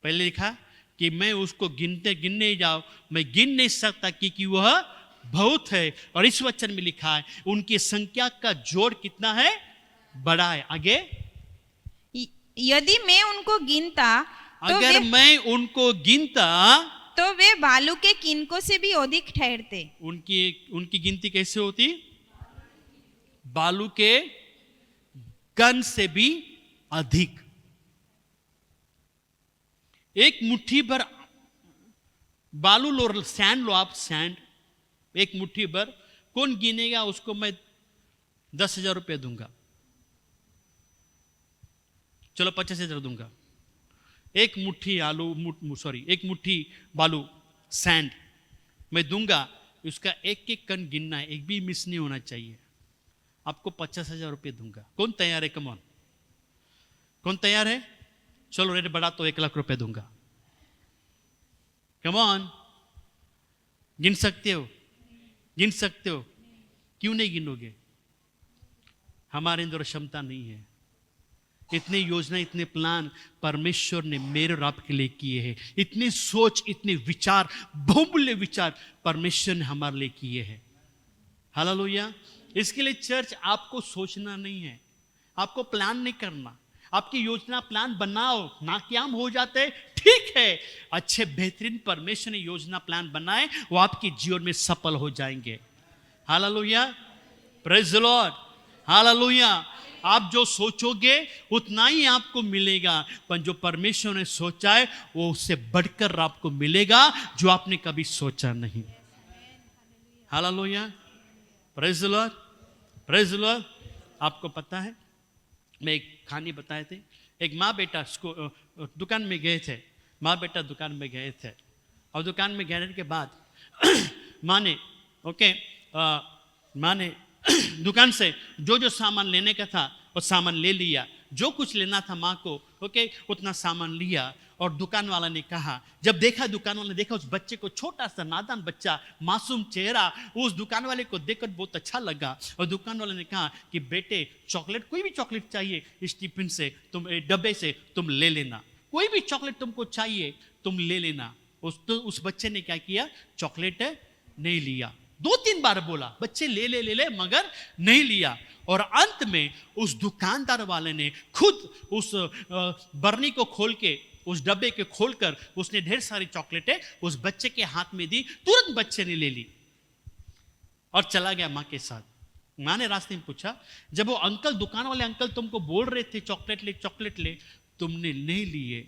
पहले लिखा कि मैं उसको गिनने जाऊं, मैं गिन नहीं सकता क्योंकि वह बहुत है। और इस वचन में लिखा है उनकी संख्या का जोड़ कितना है? बड़ा है। आगे, यदि मैं उनको गिनता तो अगर मैं उनको गिनता तो वे बालू के किनकों से भी अधिक ठहरते। उनकी गिनती कैसे होती? बालू के कण से भी अधिक। एक मुट्ठी भर बालू लो, सैंड लो आप, सैंड एक मुट्ठी भर, कौन गिनेगा उसको? मैं 10,000 रुपये दूंगा, चलो 50,000 दूंगा। एक मुट्ठी एक मुट्ठी बालू, सैंड मैं दूंगा, उसका एक एक कण गिनना है, एक भी मिस नहीं होना चाहिए। आपको 50,000 रुपये दूंगा। कौन तैयार है? कम ऑन, कौन तैयार है? चलो रेट बढ़ा तो 1,00,000 रुपये दूंगा। कम ऑन, गिन सकते हो? गिन सकते हो? क्यों नहीं गिनोगे? हमारे अंदर क्षमता नहीं है। इतने योजना, इतने प्लान परमेश्वर ने मेरे और आपके लिए किए हैं। इतनी सोच, इतने विचार, बहुमूल्य विचार परमेश्वर ने हमारे लिए किए हैं। हालेलुया। इसके लिए चर्च आपको सोचना नहीं है, आपको प्लान नहीं करना। आपकी योजना प्लान बनाओ, नाकाम हो जाते ठीक है, अच्छे बेहतरीन परमेश्वर ने योजना प्लान बनाए, वो आपके जीवन में सफल हो जाएंगे। Hallelujah, praise the Lord, hallelujah. आप जो सोचोगे उतना ही आपको मिलेगा, पर जो परमेश्वर ने सोचा है वो उससे बढ़कर आपको मिलेगा, जो आपने कभी सोचा नहीं। Hallelujah, praise the Lord, praise the Lord. आपको पता है, मैं एक कहानी बताए थे। एक माँ बेटा दुकान में गए थे, माँ बेटा दुकान में गए थे, और दुकान में गए के बाद माँ ने दुकान से जो सामान लेने का था वो सामान ले लिया। जो कुछ लेना था माँ को, उतना सामान लिया। और दुकान वाला ने कहा, जब देखा, दुकान वाले ने देखा उस बच्चे को, छोटा सा नादान बच्चा, मासूम चेहरा, उस दुकान वाले को देखकर बहुत अच्छा लगा। और दुकान वाले ने कहा कि बेटे, चॉकलेट, कोई भी चॉकलेट चाहिए इस टिफिन से, तुम डब्बे से तुम ले लेना, कोई भी चॉकलेट तुमको चाहिए तुम ले लेना। उस बच्चे ने क्या किया? चॉकलेट नहीं लिया। 2-3 बार बोला, बच्चे ले ले ले ले, मगर नहीं लिया। और अंत में उस दुकानदार वाले ने खुद उस बरनी को खोल के, उस डब्बे के खोलकर उसने ढेर सारी चॉकलेटें उस बच्चे के हाथ में दी। तुरंत बच्चे ने ले ली और चला गया माँ के साथ। माँ ने रास्ते में पूछा, जब वो अंकल, दुकान वाले अंकल तुमको बोल रहे थे चॉकलेट ले, चॉकलेट ले, तुमने नहीं लिए,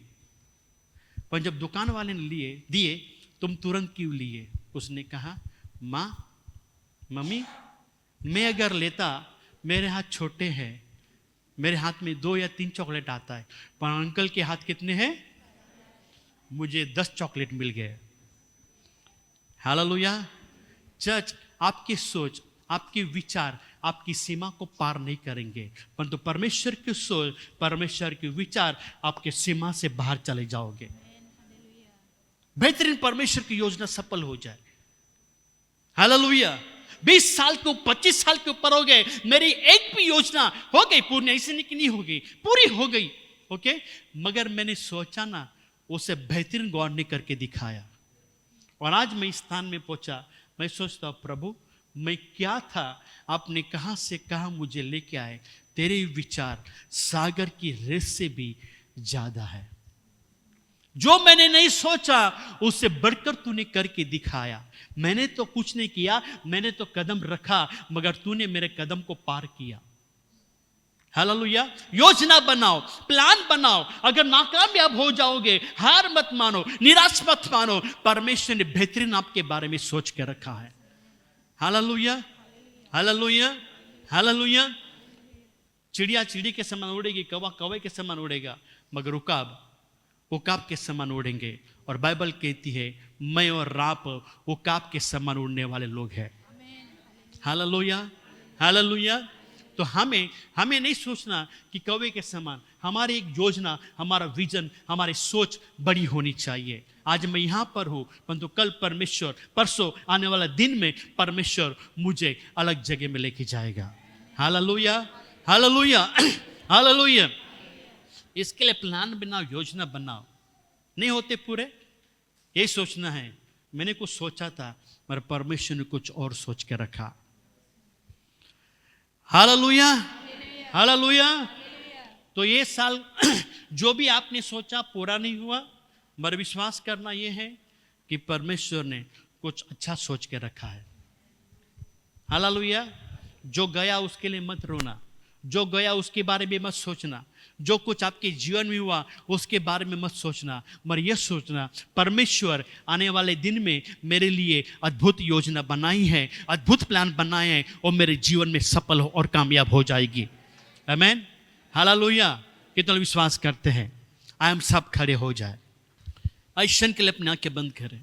पर जब दुकान वाले ने दिए तुम तुरंत क्यों लिए? उसने कहा, माँ, मम्मी, मैं अगर लेता, मेरे हाथ छोटे हैं, मेरे हाथ में 2 या 3 चॉकलेट आता है, पर अंकल के हाथ कितने हैं? मुझे 10 चॉकलेट मिल गए। हालेलुया। चर्च, आपकी सोच, आपके विचार आपकी सीमा को पार नहीं करेंगे, परंतु परमेश्वर की सोच, परमेश्वर के विचार आपके सीमा से बाहर चले जाओगे। बेहतरीन परमेश्वर की योजना सफल हो जाए। हालेलुया। 20 साल को 25 साल के ऊपर हो गए, मेरी एक भी योजना हो गई पूरी, ऐसे नहीं हो गई, पूरी हो गई, मगर मैंने सोचा ना, उसे बेहतरीन गॉड ने करके दिखाया। और आज मैं इस स्थान में पहुंचा, मैं सोचता हूं, प्रभु, मैं क्या था, आपने कहां से कहां मुझे लेके आए। तेरे विचार सागर की रेत से भी ज्यादा है। जो मैंने नहीं सोचा उससे बढ़कर तूने करके दिखाया। मैंने तो कुछ नहीं किया, मैंने तो कदम रखा, मगर तूने मेरे कदम को पार किया। हालेलुया। योजना बनाओ, प्लान बनाओ। अगर नाकामयाब हो जाओगे, हार मत मानो, निराश मत मानो। परमेश्वर ने बेहतरीन आपके बारे में सोच के रखा है। Hallelujah, hallelujah, hallelujah. चिड़िया चिड़ी के समान उड़ेगी, कौवा कौवे के समान उड़ेगा, मगर उकाब के समान उड़ेंगे। और बाइबल कहती है, मैं और राप उकाब के समान उड़ने वाले लोग हैं। Hallelujah, hallelujah. तो हमें नहीं सोचना कि कौवे के समान। हमारी एक योजना, हमारा विजन, हमारी सोच बड़ी होनी चाहिए। आज मैं यहाँ पर हूँ, परंतु कल परमेश्वर, परसों आने वाला दिन में परमेश्वर मुझे अलग जगह में लेके जाएगा। Hallelujah, hallelujah, hallelujah. इसके लिए प्लान बनाओ, योजना बनाओ। नहीं होते पूरे, यही सोचना है मैंने कुछ सोचा था मगर परमेश्वर ने कुछ और सोच के रखा। Hallelujah, hallelujah. तो ये साल जो भी आपने सोचा पूरा नहीं हुआ, मगर विश्वास करना ये है कि परमेश्वर ने कुछ अच्छा सोच के रखा है। हालेलुया। जो गया उसके लिए मत रोना, जो गया उसके बारे में मत सोचना, जो कुछ आपके जीवन में हुआ उसके बारे में मत सोचना, मगर यह सोचना परमेश्वर आने वाले दिन में मेरे लिए अद्भुत योजना बनाई है, अद्भुत प्लान बनाए हैं और मेरे जीवन में सफल हो और कामयाब हो जाएगी। आमीन, हालेलुया। कितने विश्वास करते हैं? आए हम सब खड़े हो जाए, क्षण के लिए अपनी आंखें बंद करें।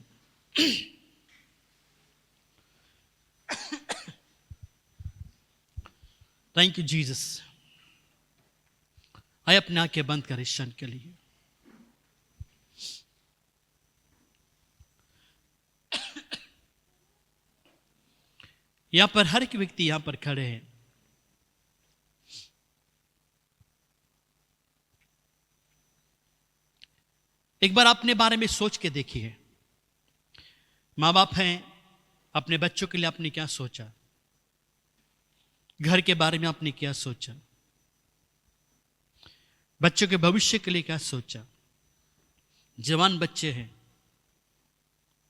Thank you Jesus. आइए अपने आंखें बंद करें क्षण के लिए। यहां पर हर एक व्यक्ति यहां पर खड़े हैं। एक बार अपने बारे में सोच के देखिए। माँ बाप हैं, अपने बच्चों के लिए आपने क्या सोचा? घर के बारे में आपने क्या सोचा? बच्चों के भविष्य के लिए क्या सोचा? जवान बच्चे हैं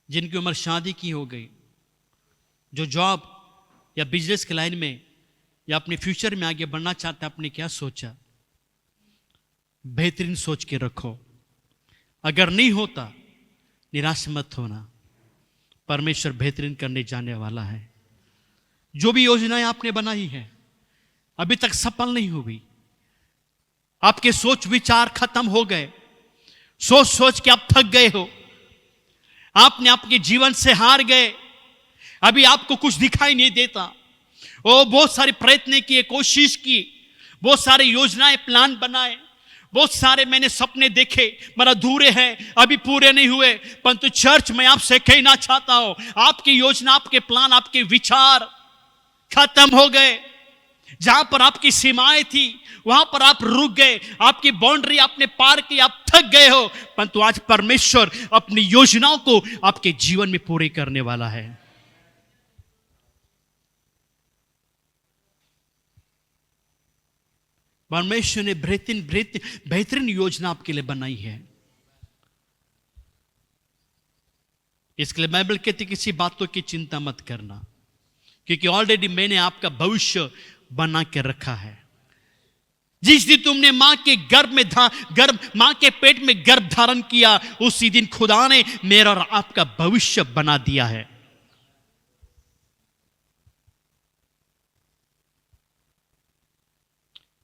जिनकी उम्र शादी की हो गई, जो जॉब या बिजनेस के लाइन में या अपने फ्यूचर में आगे बढ़ना चाहते हैं, आपने क्या सोचा? बेहतरीन सोच के रखो। अगर नहीं होता निराश मत होना, परमेश्वर बेहतरीन करने जाने वाला है। जो भी योजनाएं आपने बनाई है अभी तक सफल नहीं हुई, आपके सोच विचार खत्म हो गए, सोच सोच के आप थक गए हो, आपने आपके जीवन से हार गए, अभी आपको कुछ दिखाई नहीं देता। ओ बहुत सारे प्रयत्न किए, कोशिश की, बहुत सारे योजनाएं प्लान बनाए, बहुत सारे मैंने सपने देखे मगर अधूरे हैं, अभी पूरे नहीं हुए। परंतु चर्च में आपसे कहना चाहता हूं, आपकी योजना, आपके प्लान, आपके विचार खत्म हो गए। जहां पर आपकी सीमाएं थी वहां पर आप रुक गए, आपकी बाउंड्री आपने पार की, आप थक गए हो। परंतु आज परमेश्वर अपनी योजनाओं को आपके जीवन में पूरे करने वाला है। परमेश्वर ने बेहतरीन योजना आपके लिए बनाई है। इसके लिए बाइबल कहती किसी बातों की चिंता मत करना, क्योंकि ऑलरेडी मैंने आपका भविष्य बना के रखा है। जिस दिन तुमने मां के मां के पेट में गर्भ धारण किया, उसी दिन खुदा ने मेरा और आपका भविष्य बना दिया है।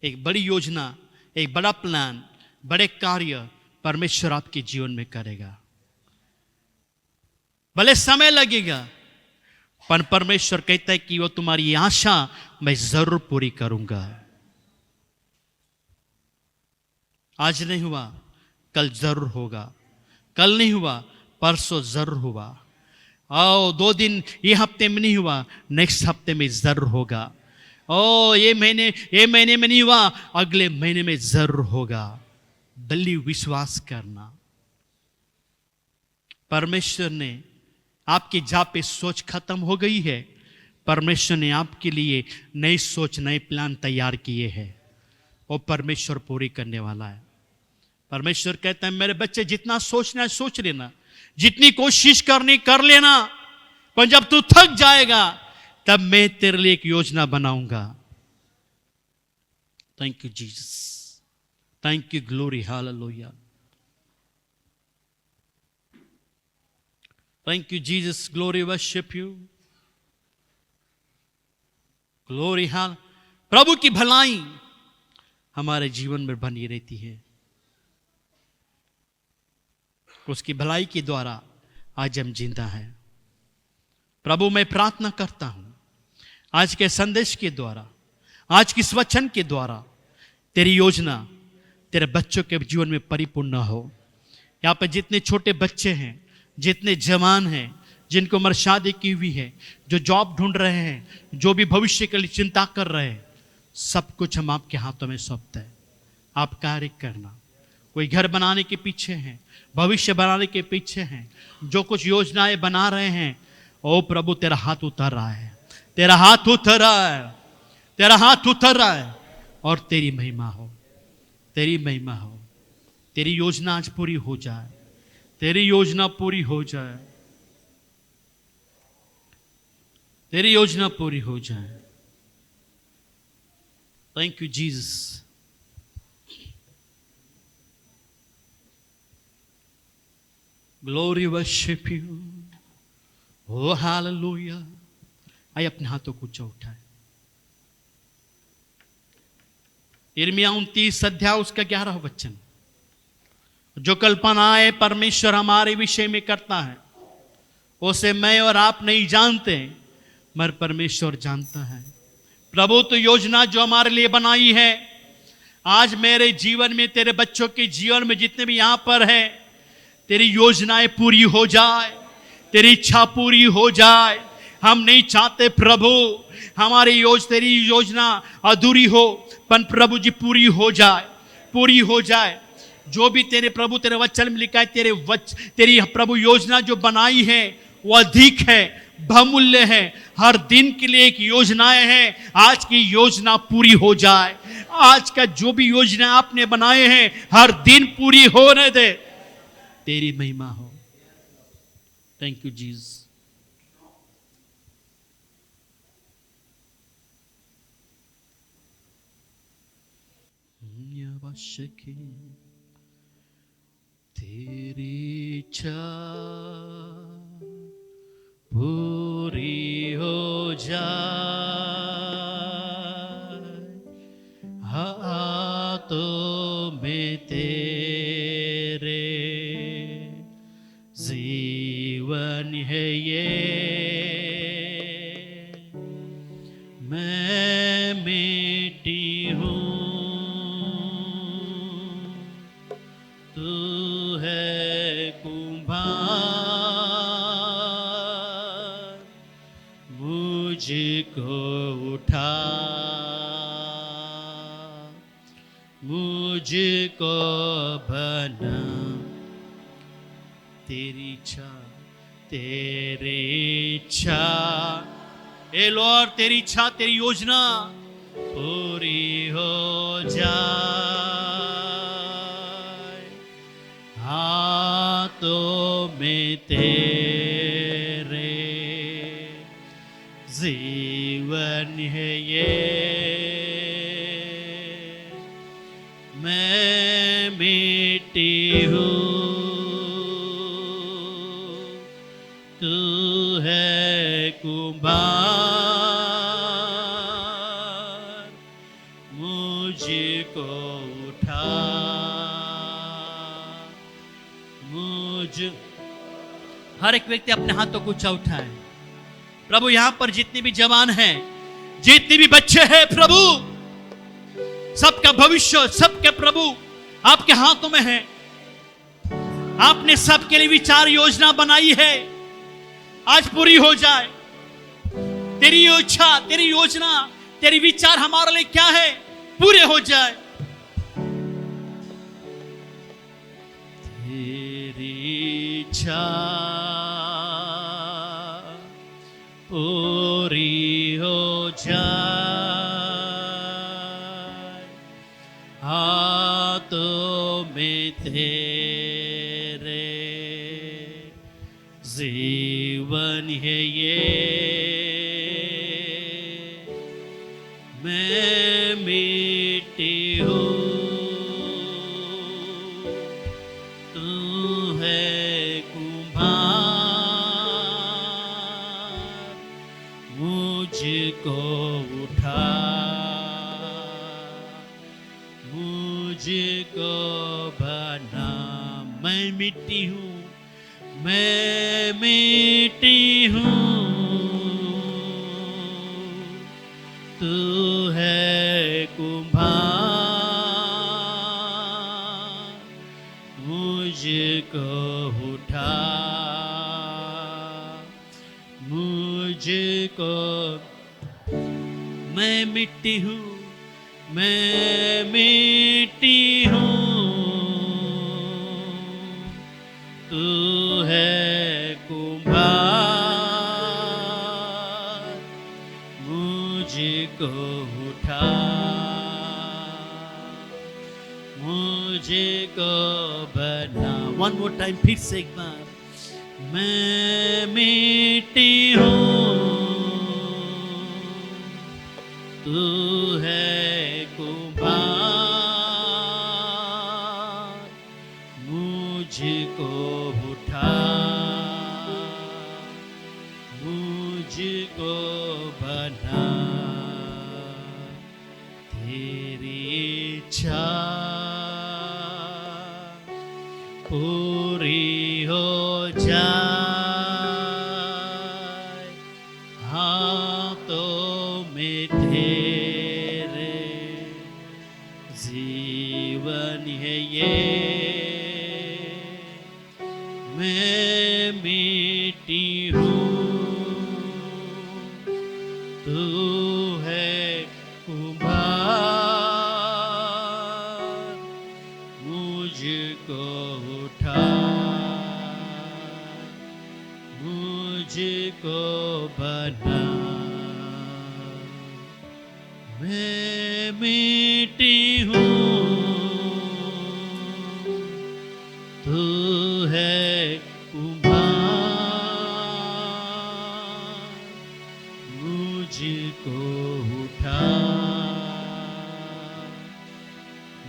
एक बड़ी योजना, एक बड़ा प्लान, बड़े कार्य परमेश्वर आपके जीवन में करेगा। भले समय लगेगा, पर परमेश्वर कहता है कि वो तुम्हारी आशा मैं जरूर पूरी करूंगा। आज नहीं हुआ कल जरूर होगा, कल नहीं हुआ परसों जरूर हुआ, आओ 2 दिन ये हफ्ते में नहीं हुआ नेक्स्ट हफ्ते में जरूर होगा, ओ ये महीने में नहीं हुआ अगले महीने में जरूर होगा। दिल्ली विश्वास करना, परमेश्वर ने आपकी जहां पे सोच खत्म हो गई है, परमेश्वर ने आपके लिए नई सोच, नए प्लान तैयार किए हैं, वो परमेश्वर पूरी करने वाला है। परमेश्वर कहता है मेरे बच्चे जितना सोचना है सोच लेना, जितनी कोशिश करनी कर लेना, पर जब तू थक जाएगा तब मैं तेरे लिए एक योजना बनाऊंगा। Thank you Jesus, thank you, glory, hallelujah. Thank you Jesus, glory, worship you, glory, हाल। प्रभु की भलाई हमारे जीवन में बनी रहती है, उसकी भलाई के द्वारा आज हम जिंदा हैं। प्रभु मैं प्रार्थना करता हूं आज के संदेश के द्वारा आज की इस वचन के द्वारा तेरी योजना तेरे बच्चों के जीवन में परिपूर्ण हो। यहाँ पे जितने छोटे बच्चे हैं, जितने जवान हैं, जिनको उम्र शादी की हुई है, जो जॉब ढूंढ रहे हैं, जो भी भविष्य के लिए चिंता कर रहे हैं, सब कुछ हम आपके हाथों में सौंपते हैं। आप कार्य करना। कोई घर बनाने के पीछे हैं, भविष्य बनाने के पीछे हैं, जो कुछ योजनाएं बना रहे हैं, ओ प्रभु तेरा हाथ उतर रहा है, तेरा हाथ उतर रहा है, तेरा हाथ उतर रहा है, और तेरी महिमा हो, तेरी महिमा हो। तेरी योजना आज पूरी हो जाए, तेरी योजना पूरी हो जाए, तेरी योजना पूरी हो जाए। Thank you Jesus. Glory worship you, O hallelujah. आइए अपने हाथों को ऊंचा उठाए। यिर्मयाह 29 अध्याय उसका 11 वचन। जो कल्पनाएं परमेश्वर हमारे विषय में करता है उसे मैं और आप नहीं जानते, मगर परमेश्वर जानता है। प्रभु तो योजना जो हमारे लिए बनाई है, आज मेरे जीवन में, तेरे बच्चों के जीवन में, जितने भी यहां पर है, तेरी योजनाएं पूरी हो जाए, तेरी इच्छा पूरी हो जाए। हम नहीं चाहते प्रभु हमारी तेरी योजना अधूरी हो, पर प्रभु जी पूरी हो जाए, पूरी हो जाए। जो भी तेरे प्रभु तेरे वचन में लिखा है, तेरी प्रभु योजना जो बनाई है वो अधिक है, बहुमूल्य है। हर दिन के लिए एक योजनाएं हैं, आज की योजना पूरी हो जाए। आज का जो भी योजना आपने बनाए हैं, हर दिन पूरी होने दे, तेरी महिमा हो। Thank you Jesus. तेरी इच्छा पूरी हो जाए, हाथों में तेरे जीवन है ये। मैं मिट्टी हूँ, तू है कुम्हार, मुझको उठा, मुझको बना। तेरी इच्छा, तेरी इच्छा, ए लॉर्ड, तेरी इच्छा, तेरी योजना पूरी हो जाए। हाथों में तेरे जीवन है ये। मैं मिट्टी हूँ, तू है कुम्हार, मुझको उठा, हर एक व्यक्ति अपने हाथों को ऊंचा उठाए। प्रभु यहां पर जितने भी जवान हैं, जितने भी बच्चे हैं, प्रभु सबका भविष्य, सबके प्रभु आपके हाथों में है। आपने सबके लिए विचार योजना बनाई है, आज पूरी हो जाए। तेरी इच्छा, तेरी योजना, तेरी विचार हमारे लिए क्या है, पूरे हो जाए। तेरी इच्छा पूरी हो जाए, हाथों में तेरे जीवन है ये। मैं मिट्टी हूँ, तू है कुम्हार, मुझको उठा, मुझको बना। मैं मिट्टी हूँ, मैं मिट्टी हूँ, तू है मुझको उठा, मुझको, मैं मिट्टी हूँ, मैं मिट्टी हूँ, तू है कुम्हार, मुझको उठा, मुझको बना। वन मोर टाइम, फिर से एक बार, मैं मिट्टी हूँ, तू है कुम्हार, मुझको उठा, मुझको बना, तेरी इच्छा पूरी हो जाए, हाथों में तेरे जीवन है ये, मैं मिट्टी हूँ, तू है कुम्हार, मुझको उठा, मुझको बना, मैं मिट्टी हूँ, तू है कुम्हार, मुझको उठा,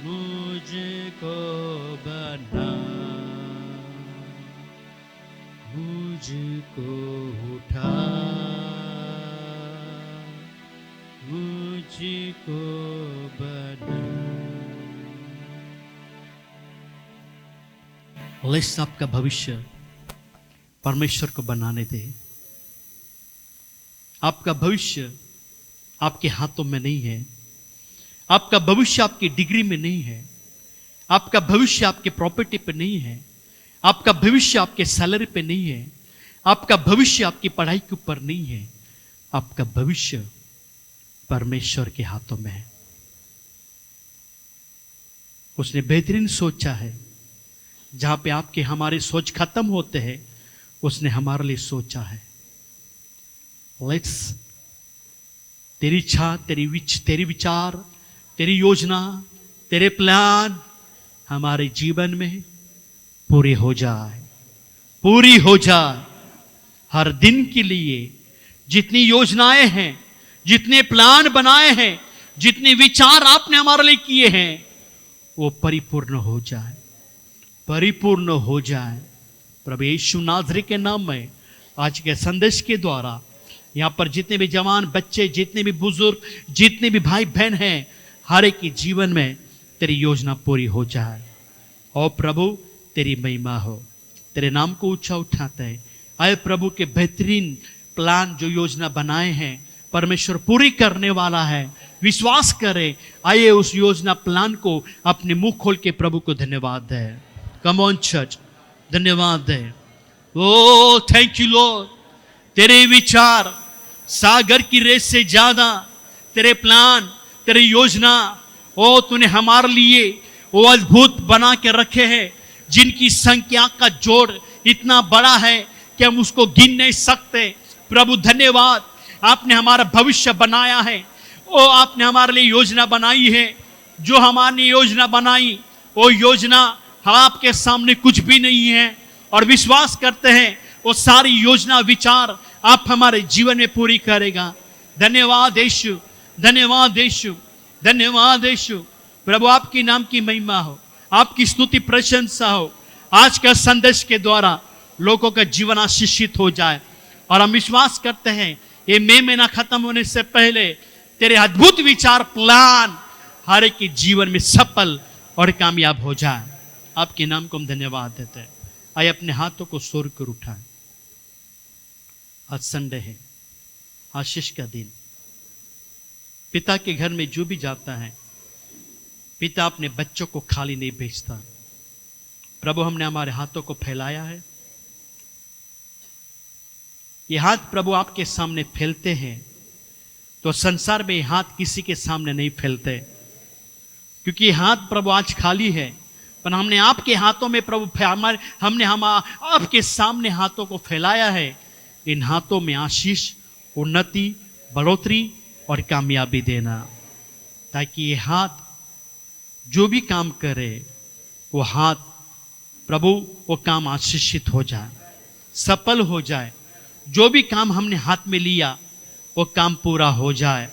मुझको बना, मुझको उठा, मुझको बना। लेस आपका भविष्य परमेश्वर को बनाने दे। आपका भविष्य आपके हाथों में नहीं है, आपका भविष्य आपकी डिग्री में नहीं है, आपका भविष्य आपके प्रॉपर्टी पे नहीं है, आपका भविष्य आपके सैलरी पे नहीं है, आपका भविष्य आपकी पढ़ाई के ऊपर नहीं है, आपका भविष्य परमेश्वर के हाथों में है। उसने बेहतरीन सोचा है, जहां पे आपके हमारे सोच खत्म होते हैं, उसने हमारे लिए सोचा है। लेट्स, तेरी इच्छा, तेरी विचार, तेरी योजना, तेरे प्लान हमारे जीवन में पूरे हो जाए, पूरी हो जाए। हर दिन के लिए जितनी योजनाएं हैं, जितने प्लान बनाए हैं, जितने विचार आपने हमारे लिए किए हैं, वो परिपूर्ण हो जाए, परिपूर्ण हो जाए। प्रभु यीशु नाज़री के नाम में आज के संदेश के द्वारा यहाँ पर जितने भी जवान बच्चे, जितने भी बुजुर्ग, जितने भी भाई बहन हैं, हर एक के जीवन में तेरी योजना पूरी हो जाए। और प्रभु तेरी महिमा हो, तेरे नाम को ऊंचा उठाते हैं। आए प्रभु के बेहतरीन प्लान जो योजना बनाए हैं, परमेश्वर पूरी करने वाला है, विश्वास करें। आइए उस योजना प्लान को अपने मुंह खोल के प्रभु को धन्यवाद दें। कम ऑन चर्च, धन्यवाद दें। ओ थैंक यू लॉर्ड, तेरे विचार सागर की रेत से ज्यादा, तेरे प्लान, तेरी योजना, ओ तूने हमारे लिए वो अद्भुत बना के रखे हैं, जिनकी संख्या का जोड़ इतना बड़ा है कि हम उसको गिन नहीं सकते। प्रभु धन्यवाद, आपने हमारा भविष्य बनाया है। ओ आपने हमारे लिए योजना बनाई है। जो हमारी योजना बनाई, वो योजना हम आपके सामने कुछ भी नहीं है, और विश्वास करते हैं वो सारी योजना विचार आप हमारे जीवन में पूरी करेगा। धन्यवाद यीशु, धन्यवाद यीशु, धन्यवाद यीशु। प्रभु आपकी नाम की महिमा हो, आपकी स्तुति प्रशंसा हो। आज का संदेश के द्वारा लोगों का जीवन आशीषित हो जाए, और हम विश्वास करते हैं ये महीना खत्म होने से पहले तेरे अद्भुत विचार प्लान हर एक के जीवन में सफल और कामयाब हो जाए। आपके नाम को हम धन्यवाद देते हैं। आइए अपने हाथों को सोर कर उठाएं। आज संडे है, आशीष का दिन। पिता के घर में जो भी जाता है, पिता अपने बच्चों को खाली नहीं भेजता। प्रभु हमने हमारे हाथों को फैलाया है, ये हाथ प्रभु आपके सामने फैलते हैं तो संसार में ये हाथ किसी के सामने नहीं फैलते, क्योंकि ये हाथ प्रभु आज खाली है, पर हमने आपके हाथों में प्रभु हमने आपके सामने हाथों को फैलाया है। इन हाथों में आशीष, उन्नति, बढ़ोतरी और कामयाबी देना, ताकि ये हाथ जो भी काम करे वो हाथ प्रभु वो काम आशीषित हो जाए, सफल हो जाए। जो भी काम हमने हाथ में लिया वो काम पूरा हो जाए,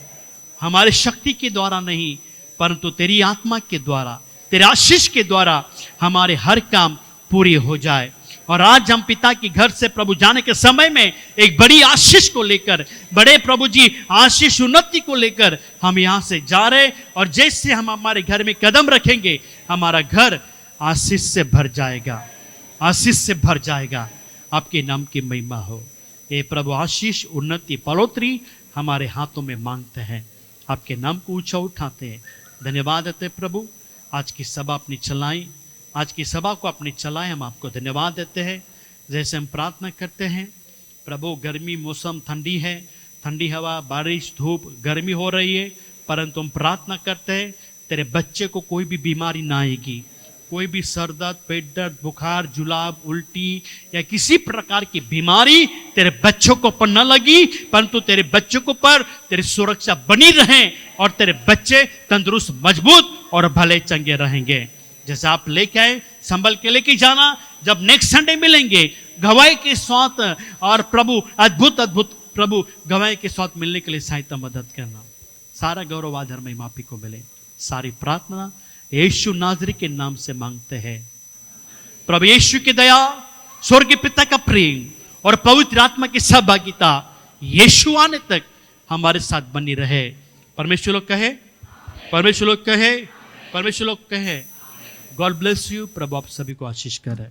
हमारी शक्ति के द्वारा नहीं परंतु तेरी आत्मा के द्वारा, तेरे आशीष के द्वारा हमारे हर काम पूरी हो जाए। और आज हम पिता के घर से प्रभु जाने के समय में एक बड़ी आशीष को लेकर, बड़े प्रभु जी आशीष उन्नति को लेकर हम यहाँ से जा रहे, और जैसे हम हमारे घर में कदम रखेंगे हमारा घर आशीष से भर जाएगा, आशीष से भर जाएगा। आपके नाम की महिमा हो। ये प्रभु आशीष, उन्नति, बढ़ोतरी हमारे हाथों में मांगते हैं, आपके नाम को ऊंचा उठाते हैं। धन्यवाद देते प्रभु, आज की सभा अपनी चलाई, आज की सभा को अपनी चलाएं, हम आपको धन्यवाद देते हैं। जैसे हम प्रार्थना करते हैं प्रभु, गर्मी मौसम, ठंडी है, ठंडी हवा, बारिश, धूप, गर्मी हो रही है, परंतु हम प्रार्थना करते हैं तेरे बच्चे को कोई भी बीमारी ना आएगी, कोई भी सर दर्द, पेट दर्द, बुखार, जुलाब, उल्टी या किसी प्रकार की बीमारी तेरे बच्चों को पर न लगी, परंतु तेरे बच्चों को पर तेरी सुरक्षा बनी रहे और तेरे बच्चे तंदुरुस्त, मजबूत और भले चंगे रहेंगे। जैसे आप लेके आए संभल के लेके जाना, जब नेक्स्ट संडे मिलेंगे गवाही के साथ, और प्रभु अद्भुत अद्भुत प्रभु गवाही के साथ मिलने के लिए सहायता मदद करना। सारा गौरव आदर महिमा आप ही को मिले। सारी प्रार्थना यीशु नाज़री के नाम से मांगते हैं। प्रभु यीशु की दया, स्वर्गीय पिता का प्रेम और पवित्र आत्मा की सहभागिता यीशु आने तक हमारे साथ बनी रहे। परमेश्वर लोग कहे, परमेश्वर लोग कहे, परमेश्वर लोग कहे। God bless you. प्रभु आप सभी को आशीष करे।